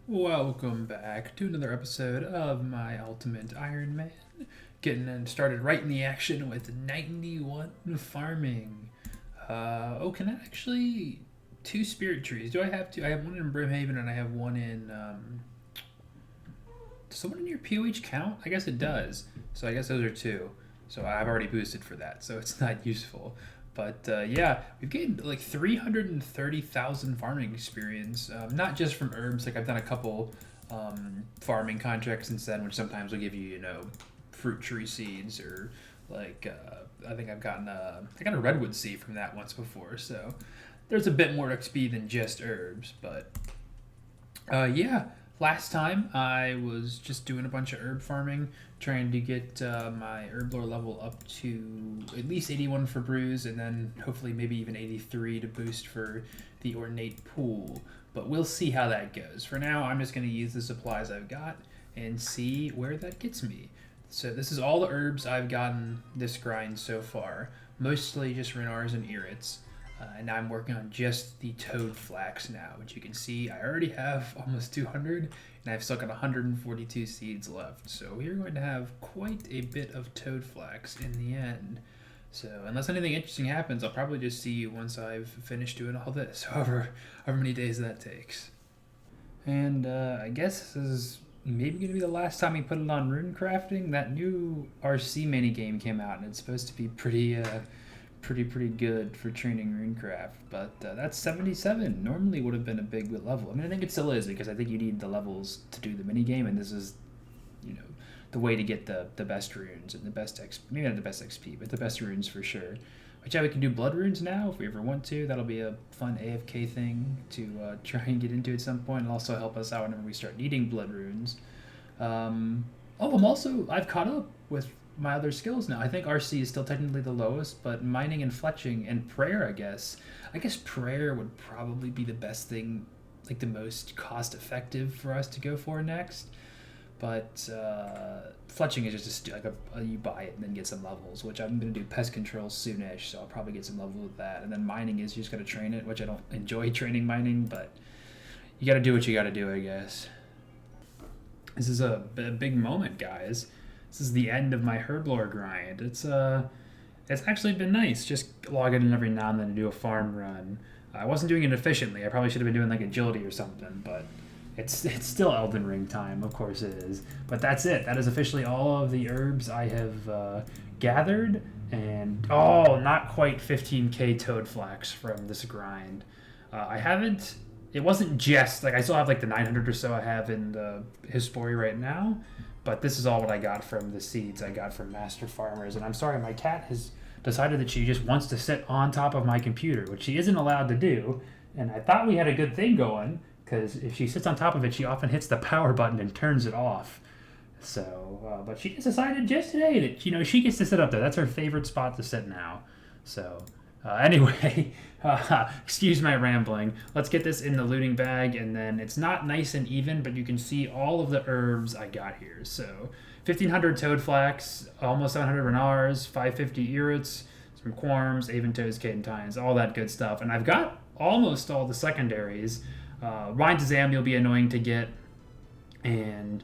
Welcome back to another episode of my Ultimate Iron Man. Getting started right in the action with 91 farming. Can I actually... Two spirit trees. Do I have two? I have one in Brimhaven and I have one in... Does someone in your POH count? I guess it does. So I guess those are two. So I've already boosted for that, so it's not useful. But yeah, we've gained like 330,000 farming experience, not just from herbs. Like I've done a couple farming contracts since then, which sometimes will give you, fruit tree seeds or like I think I got a redwood seed from that once before. So there's a bit more XP than just herbs. But yeah, last time I was just doing a bunch of herb farming, trying to get my herblore level up to at least 81 for brews, and then hopefully maybe even 83 to boost for the ornate pool. But we'll see how that goes. For now, I'm just going to use the supplies I've got and see where that gets me. So this is all the herbs I've gotten this grind so far, mostly just Renars and Irits. And now I'm working on just the toad flax now, which you can see I already have almost 200, and I've still got 142 seeds left. So we're going to have quite a bit of toad flax in the end. So unless anything interesting happens, I'll probably just see you once I've finished doing all this, however many days that takes. And I guess this is maybe going to be the last time we put it on rune crafting. That new RC mini game came out, and it's supposed to be pretty good for training runecraft, but that's 77. Normally would have been a big level. I mean, I think it still is, because I think you need the levels to do the mini game, and this is, the way to get the best runes and the best XP. Maybe not the best XP, but the best runes for sure. Which, yeah, we can do blood runes now if we ever want to. That'll be a fun AFK thing to try and get into at some point, and also help us out whenever we start needing blood runes. I've caught up with my other skills now. I think RC is still technically the lowest, but mining and fletching and prayer, I guess. I guess prayer would probably be the best thing, like the most cost effective for us to go for next. But fletching is just you buy it and then get some levels, which I'm going to do pest control soonish, so I'll probably get some levels with that. And then mining is you just got to train it, which I don't enjoy training mining, but you got to do what you got to do, I guess. This is a big moment, guys. This is the end of my herblore grind. It's actually been nice just logging in every now and then to do a farm run. I wasn't doing it efficiently. I probably should have been doing like agility or something, but it's still Elden Ring time. Of course it is. But that's it. That is officially all of the herbs I have gathered, and not quite 15k toad flax from this grind. I haven't. It wasn't just like I still have like the 900 or so I have in the History right now. But this is all what I got from the seeds I got from Master Farmers. And I'm sorry, my cat has decided that she just wants to sit on top of my computer, which she isn't allowed to do. And I thought we had a good thing going, because if she sits on top of it, she often hits the power button and turns it off. So, but she just decided just today that, she gets to sit up there. That's her favorite spot to sit now. So, anyway, excuse my rambling. Let's get this in the looting bag, and then it's not nice and even, but you can see all of the herbs I got here. So 1,500 toad flax, almost 700 renars, 550 irits, some quorms, aventoes, cadentines, all that good stuff. And I've got almost all the secondaries. Rhine Zam will be annoying to get, and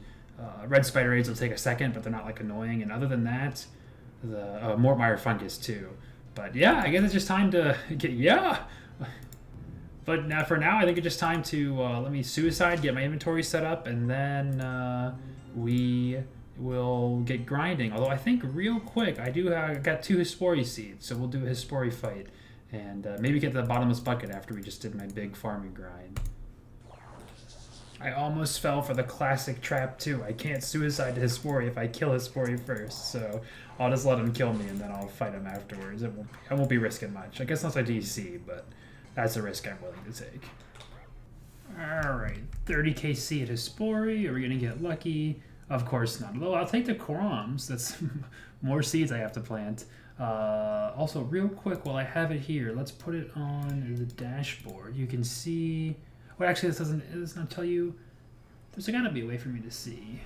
red spider aids will take a second, but they're not like annoying. And other than that, the Mortmire fungus too. But yeah, I guess it's just time to get, But now, for now, I think it's just time to let me suicide, get my inventory set up, and then we will get grinding. Although I think real quick, I got 2 Hispori seeds, so we'll do a Hispori fight, and maybe get to the bottomless bucket after we just did my big farming grind. I almost fell for the classic trap too. I can't suicide to Hispori if I kill Hispori first, so I'll just let him kill me and then I'll fight him afterwards. I won't be risking much. I guess unless I DC, but that's a risk I'm willing to take. Alright, 30k seed at Hispori. Are we going to get lucky? Of course not. Although I'll take the Quorums. That's more seeds I have to plant. Also, real quick, while I have it here, let's put it on the dashboard. You can see... Well, actually, it does not tell you. There's got to be a way for me to see.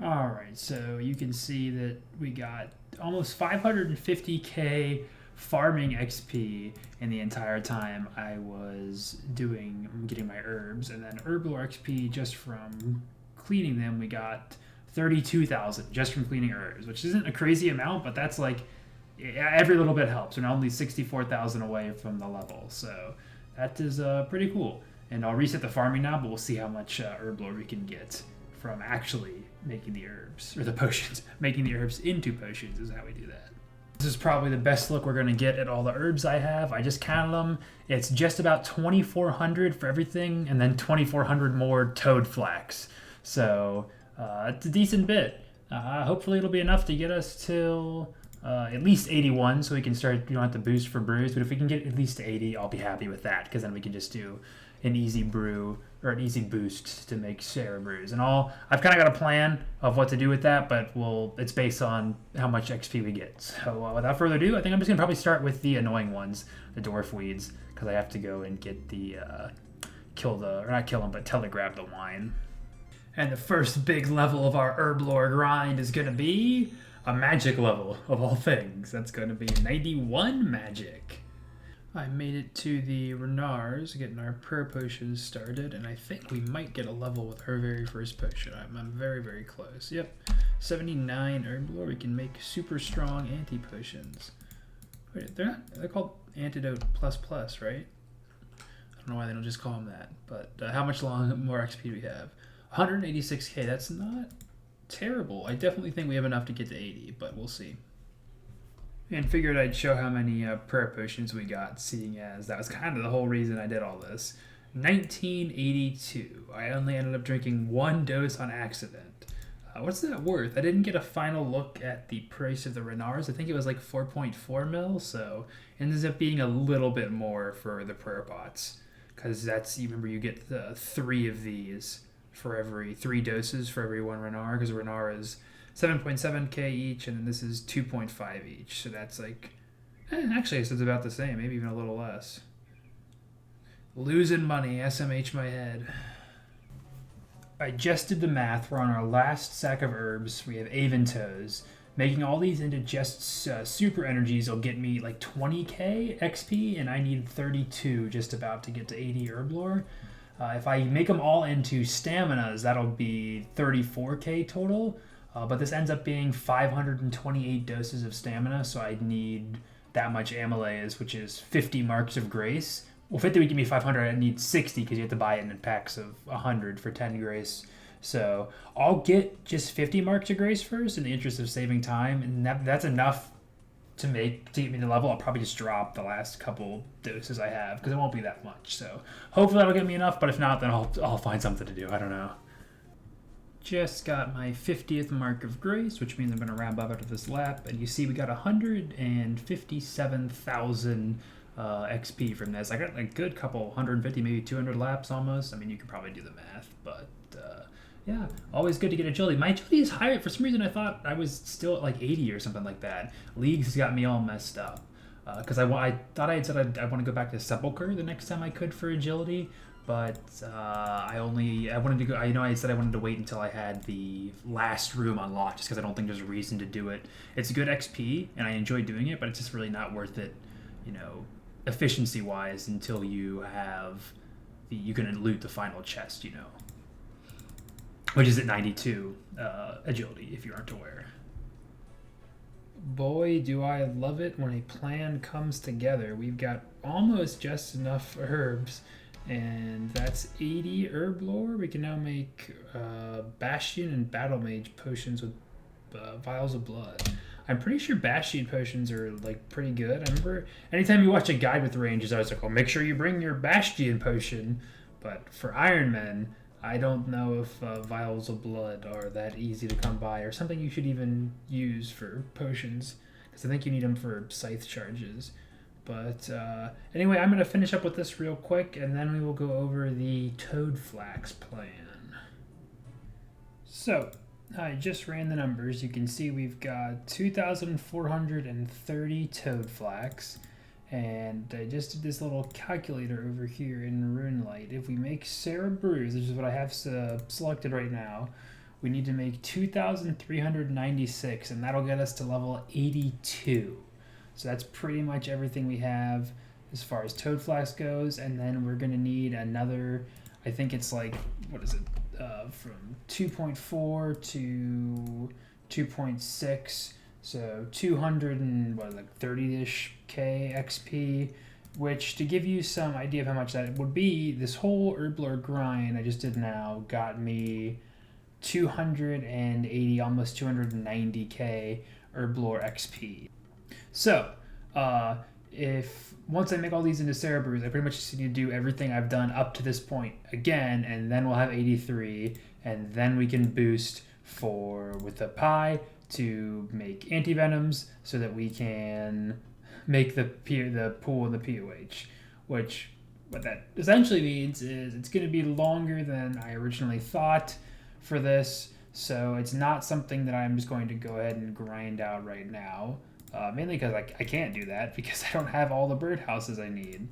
All right, so you can see that we got almost 550k farming XP in the entire time I was getting my herbs, and then herblore XP just from cleaning them. We got 32,000 just from cleaning herbs, which isn't a crazy amount, but that's like every little bit helps. We're only 64,000 away from the level, so that is pretty cool. And I'll reset the farming now, but we'll see how much herblore we can get from actually making the herbs, or the potions. Making the herbs into potions is how we do that. This is probably the best look we're going to get at all the herbs I have. I just counted them. It's just about 2,400 for everything, and then 2,400 more toad flax. So it's a decent bit. Hopefully it'll be enough to get us till at least 81, so we can start, you don't have to boost for brews, but if we can get at least to 80, I'll be happy with that, because then we can just do an easy brew or an easy boost to make Sarah brews. And I've kind of got a plan of what to do with that, but it's based on how much XP we get. So without further ado, I think I'm just gonna probably start with the annoying ones, the dwarf weeds, because I have to go and get tell to grab the wine. And the first big level of our herblore grind is gonna be a magic level of all things. That's gonna be 91 magic. I made it to the Renars, getting our prayer potions started, and I think we might get a level with our very first potion. I'm very, very close. Yep, 79 herblore. We can make super strong anti-potions. Wait, they're called antidote plus plus, right? I don't know why they don't just call them that, but how much more XP do we have? 186k, that's not terrible. I definitely think we have enough to get to 80, but we'll see. And figured I'd show how many prayer potions we got, seeing as that was kind of the whole reason I did all this. 1982. I only ended up drinking 1 dose on accident. What's that worth? I didn't get a final look at the price of the Renars. I think it was like 4.4 mil, so it ends up being a little bit more for the prayer pots. Because you remember you get 3 of these for every 3 doses for every 1 Renar, because Renar is 7.7k each, and then this is 2.5 each. So that's like, actually it's about the same, maybe even a little less. Losing money, SMH my head. I just did the math. We're on our last sack of herbs. We have Aventos. Making all these into just super energies will get me like 20k XP, and I need 32 just about to get to 80 herblore. If I make them all into staminas, that'll be 34k total. But this ends up being 528 doses of stamina, so I need that much amylase, which is 50 marks of grace. Well, 50 would give me 500. I need 60 because you have to buy it in packs of 100 for 10 grace. So I'll get just 50 marks of grace first in the interest of saving time, and that's enough to get me to level. I'll probably just drop the last couple doses I have because it won't be that much. So hopefully that'll get me enough, but if not, then I'll find something to do. I don't know. Just got my 50th mark of grace, which means I'm going to wrap up after this lap. And you see we got 157,000 XP from this. I got a good couple, 150, maybe 200 laps almost. I mean, you could probably do the math, but yeah, always good to get agility. My agility is higher. For some reason, I thought I was still at like 80 or something like that. Leagues got me all messed up. Because I thought I had said I want to go back to Sepulchre the next time I could for agility. But I wanted to go. I said I wanted to wait until I had the last room unlocked, just because I don't think there's a reason to do it. It's good XP, and I enjoy doing it, but it's just really not worth it, efficiency wise, until you can loot the final chest, which is at 92 agility, if you aren't aware. Boy, do I love it when a plan comes together. We've got almost just enough herbs. And that's 80 herblore. We can now make Bastion and Battle Mage potions with vials of blood. I'm pretty sure Bastion potions are like pretty good. I remember anytime you watch a guide with ranges, I was like, "Oh, make sure you bring your Bastion potion." But for Iron Men, I don't know if vials of blood are that easy to come by, or something you should even use for potions, because I think you need them for scythe charges. But anyway, I'm going to finish up with this real quick, and then we will go over the toad flax plan. So, I just ran the numbers. You can see we've got 2,430 toad flax, and I just did this little calculator over here in Runelight. If we make Sarah brews, which is what I have selected right now, we need to make 2,396, and that'll get us to level 82. So that's pretty much everything we have as far as toad flax goes. And then we're gonna need another, I think it's like, what is it, from 2.4 to 2.6. So 200 and what, like 30-ish K XP, which, to give you some idea of how much that would be, this whole herblore grind I just did now got me 280, almost 290K herblore XP. So, if once I make all these into Cerebrus, I pretty much just need to do everything I've done up to this point again, and then we'll have 83, and then we can boost with the pie to make antivenoms so that we can make the pool and the POH, which what that essentially means is it's going to be longer than I originally thought for this, so it's not something that I'm just going to go ahead and grind out right now, mainly because I can't do that because I don't have all the birdhouses I need.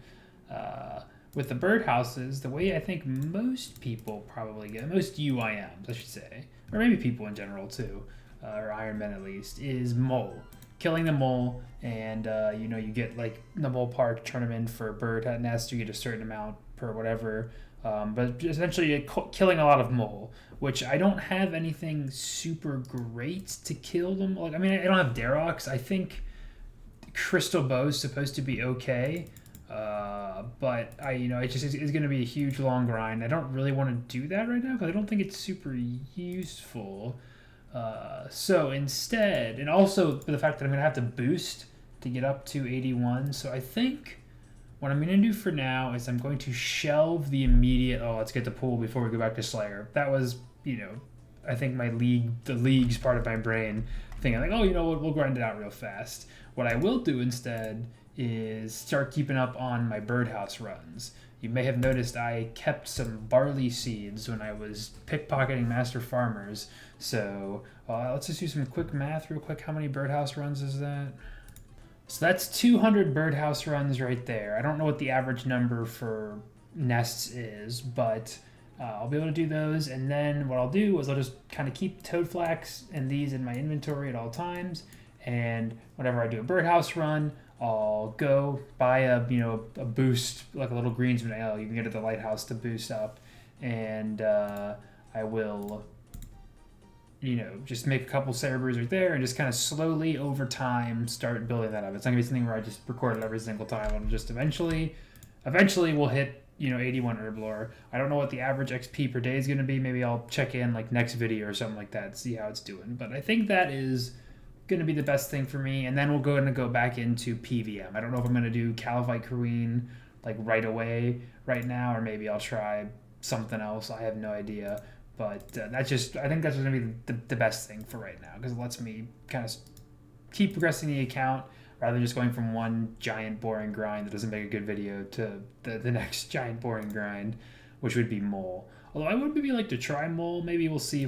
With the birdhouses, the way I think most people probably get, most UIMs I should say, or maybe people in general too, or Ironmen at least, is mole. Killing the mole, and you get like the mole park, turn them in for a bird nest, you get a certain amount per whatever, but essentially you're killing a lot of mole, which I don't have anything super great to kill them. Like, I mean, I don't have Darox. I think Crystal Bow is supposed to be okay, but it's going to be a huge long grind. I don't really want to do that right now because I don't think it's super useful. So instead, and also for the fact that I'm going to have to boost to get up to 81, so I think what I'm going to do for now is I'm going to shelve the immediate, let's get the pool before we go back to Slayer. That was, I think the league's part of my brain thinking like, we'll grind it out real fast. What I will do instead is start keeping up on my birdhouse runs. You may have noticed I kept some barley seeds when I was pickpocketing master farmers. So let's just do some quick math real quick. How many birdhouse runs is that? So that's 200 birdhouse runs right there. I don't know what the average number for nests is, but I'll be able to do those. And then what I'll do is I'll just kind of keep toad flax and these in my inventory at all times. And whenever I do a birdhouse run, I'll go buy a boost, like a little greensman ale you can get at the lighthouse to boost up, and I will just make a couple Cerebrus right there and just kind of slowly over time start building that up. It's not gonna be something where I just record it every single time. I'll just eventually we'll hit 81 herblore. I don't know what the average XP per day is gonna be. Maybe I'll check in like next video or something like that, see how it's doing. But I think that is going to be the best thing for me, and then we'll go back into PVM. I don't know if I'm going to do Calvite Queen like right away right now, or maybe I'll try something else. I have no idea, but I think that's going to be the best thing for right now, because it lets me kind of keep progressing the account rather than just going from one giant boring grind that doesn't make a good video to the next giant boring grind, which would be mole. Although I would maybe like to try mole. Maybe we'll see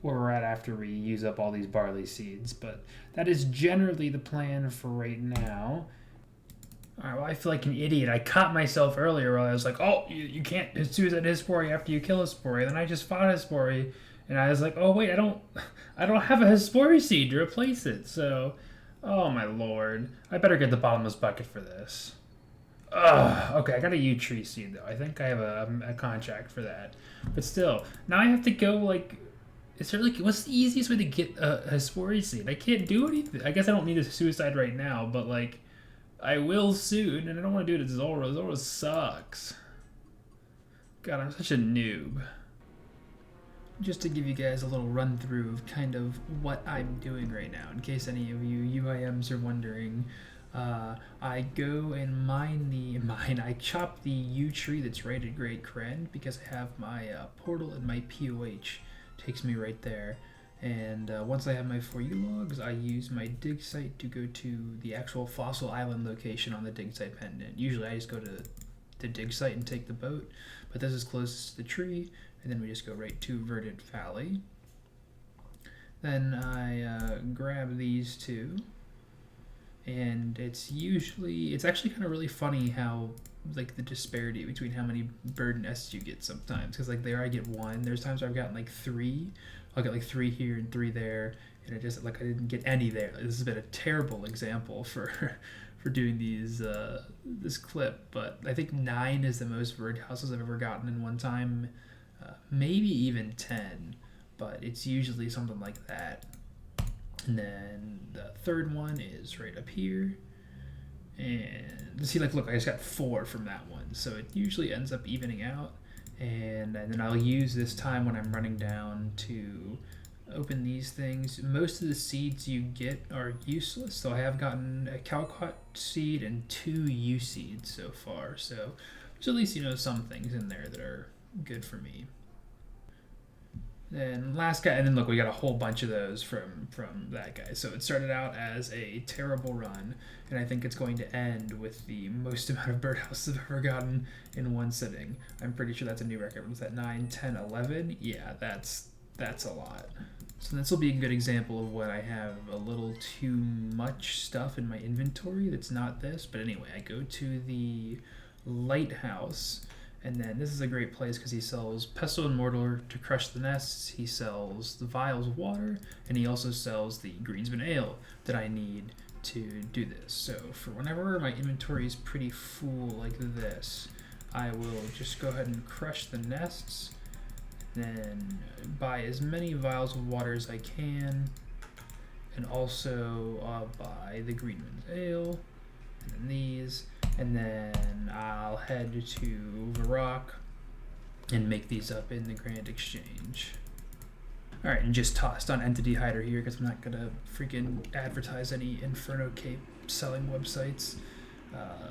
where we're at after we use up all these barley seeds, but that is generally the plan for right now. All right, well, I feel like an idiot. I caught myself earlier while I was like, you can't suicide Hespori after you kill Hespori. Then I just fought Hespori, and I was like, oh wait, I don't have a Hespori seed to replace it. So, oh my lord, I better get the bottomless bucket for this. Okay, I got a yew tree seed though. I think I have a contract for that, but still, now I have to go like. Is there what's the easiest way to get a Hespori seed? I can't do anything. I guess I don't need a suicide right now, but like, I will soon, and I don't want to do it at Zora. Zora sucks. God, I'm such a noob. Just to give you guys a little run through of kind of what I'm doing right now, in case any of you UIMs are wondering. I go and I chop the yew tree that's right at Great Krend because I have my portal and my POH. Takes me right there, and once I have my 4U logs, I use my dig site to go to the actual fossil island location on the dig site pendant. Usually I just go to the dig site and take the boat, but this is closest to the tree, and then we just go right to Verdant Valley. Then I grab these two, and it's actually kind of really funny how like the disparity between how many bird nests you get sometimes, because like there I get one. There's times where I've gotten like three. I'll get like three here and three there, and it just like I didn't get any there. Like, this has been a terrible example for for doing these this clip, but I think 9 is the most birdhouses I've ever gotten in one time, maybe even 10, but it's usually something like that. And then the third one is right up here. And see, like, look, I just got 4 from that one, so it usually ends up evening out. And then I'll use this time when I'm running down to open these things. Most of the seeds you get are useless, so I have gotten a Calcott seed and 2 U seeds so far. So there's at least, some things in there that are good for me. Then last guy, and then look, we got a whole bunch of those from that guy. So it started out as a terrible run, and I think it's going to end with the most amount of birdhouses I've ever gotten in one sitting. I'm pretty sure that's a new record. Was that 9, 10, 11? Yeah, that's a lot. So this will be a good example of when I have a little too much stuff in my inventory that's not this. But anyway, I go to the lighthouse. And then this is a great place because he sells pestle and mortar to crush the nests. He sells the vials of water, and he also sells the greensman ale that I need to do this. So for whenever my inventory is pretty full like this, I will just go ahead and crush the nests, then buy as many vials of water as I can, and also buy the greensman's ale, and then these. And then I'll head to Varrock and make these up in the Grand Exchange. All right, and just tossed on Entity Hider here because I'm not gonna freaking advertise any Inferno Cape selling websites.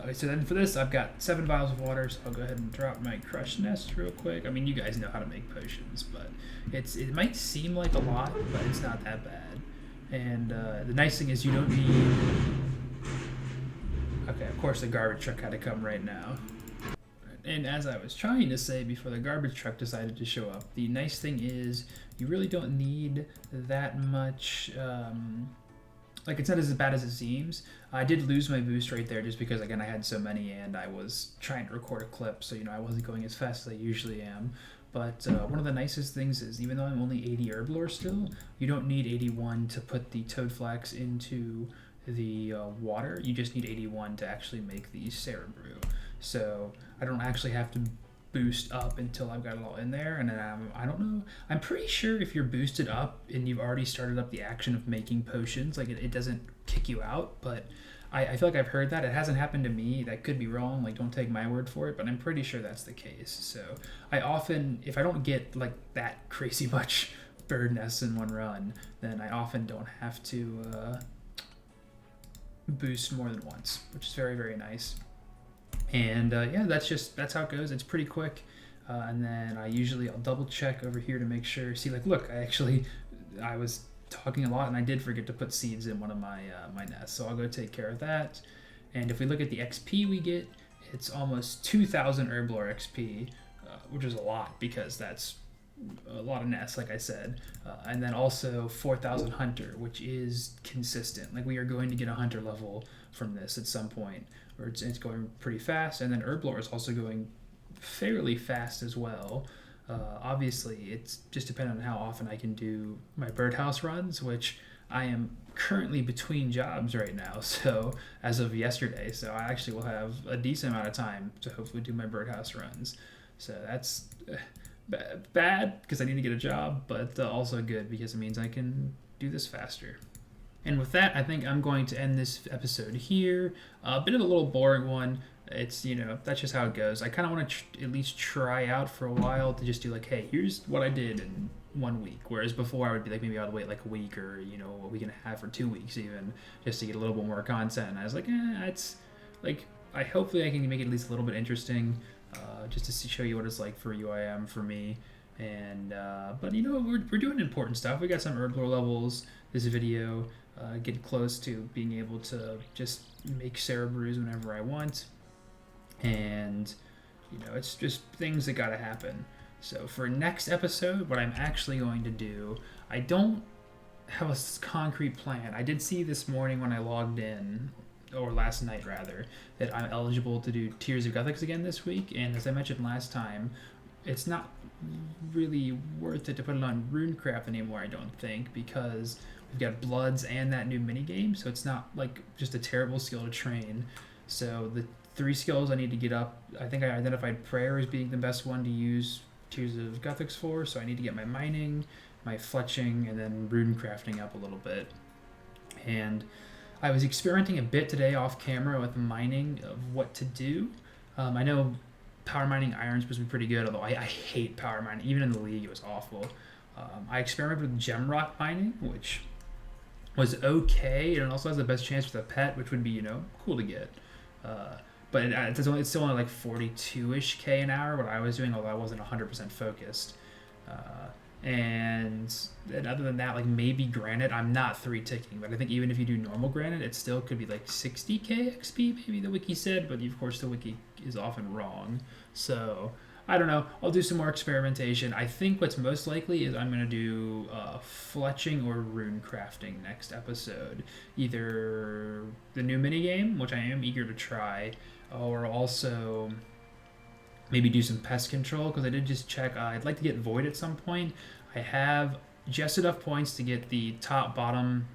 Okay, so then for this, I've got 7 vials of water, so I'll go ahead and drop my crushed nest real quick. I mean, you guys know how to make potions, but it might seem like a lot, but it's not that bad. And the nice thing is you don't need... Okay, of course the garbage truck had to come right now. And as I was trying to say before the garbage truck decided to show up, the nice thing is you really don't need that much, like it's not as bad as it seems. I did lose my boost right there just because, again, I had so many and I was trying to record a clip, so I wasn't going as fast as I usually am. But one of the nicest things is, even though I'm only 80 herblore still, you don't need 81 to put the toad flax into the water. You just need 81 to actually make the cerebrew. So I don't actually have to boost up until I've got it all in there. And then I don't know. I'm pretty sure if you're boosted up and you've already started up the action of making potions, like it doesn't kick you out. But I feel like I've heard that. It hasn't happened to me. That could be wrong. Like, don't take my word for it, but I'm pretty sure that's the case. So I often, if I don't get like that crazy much bird nests in one run, then I often don't have to boost more than once, which is very, very nice. And yeah, that's how it goes. It's pretty quick. And then I'll double check over here to make sure. See, like, look, I was talking a lot and I did forget to put seeds in one of my my nests. So I'll go take care of that. And if we look at the XP we get, it's almost 2,000 herblore XP, which is a lot because that's a lot of nests, like I said. And then also 4,000 hunter, which is consistent. Like, we are going to get a hunter level from this at some point, or it's going pretty fast. And then herblore is also going fairly fast as well. Obviously, it's just dependent on how often I can do my birdhouse runs, which I am currently between jobs right now, so as of yesterday. So I actually will have a decent amount of time to hopefully do my birdhouse runs. So that's bad because I need to get a job, but also good because it means I can do this faster. And with that, I think I'm going to end this episode here. A bit of a little boring one. It's, that's just how it goes. I kind of want to at least try out for a while to just do like, hey, here's what I did in 1 week. Whereas before I would be like, maybe I would wait like a week or, a week and a half or 2 weeks even, just to get a little bit more content. And I was like, it's like, hopefully I can make it at least a little bit interesting, just to show you what it's like for UIM for me. And, but we're doing important stuff. We got some herblore levels this video, getting close to being able to just make cerebrews whenever I want. And, it's just things that gotta happen. So for next episode, what I'm actually going to do, I don't have a concrete plan. I did see this morning when I logged in, or last night rather, that I'm eligible to do Tears of Gothics again this week. And as I mentioned last time, it's not really worth it to put it on Runecraft anymore, I don't think, because we've got Bloods and that new mini game, so it's not like just a terrible skill to train. So the 3 skills I need to get up, I think I identified Prayer as being the best one to use Tears of Gothics for, so I need to get my mining, my fletching, and then rune crafting up a little bit. And I was experimenting a bit today off camera with mining of what to do. I know power mining iron is supposed to be pretty good, although I hate power mining. Even in the league, it was awful. I experimented with gem rock mining, which was okay, and it also has the best chance for the pet, which would be, cool to get. But it's still only like 42-ish K an hour, what I was doing, although I wasn't 100% focused. And other than that, like maybe granite, I'm not 3-ticking, but I think even if you do normal granite, it still could be like 60k XP, maybe the wiki said, but of course the wiki is often wrong. So I don't know. I'll do some more experimentation. I think what's most likely is I'm going to do fletching or rune crafting next episode. Either the new minigame, which I am eager to try, or also maybe do some pest control, because I did just check. I'd like to get Void at some point. I have just enough points to get the top, bottom,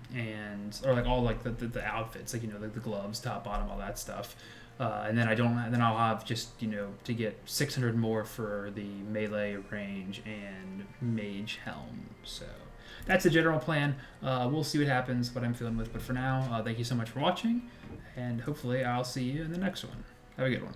or like all like the outfits, like like the gloves, top, bottom, all that stuff. And then then I'll have just to get 600 more for the melee, range, and mage helm. So that's the general plan. We'll see what happens, what I'm feeling with. But for now, thank you so much for watching, and hopefully I'll see you in the next one. Have a good one.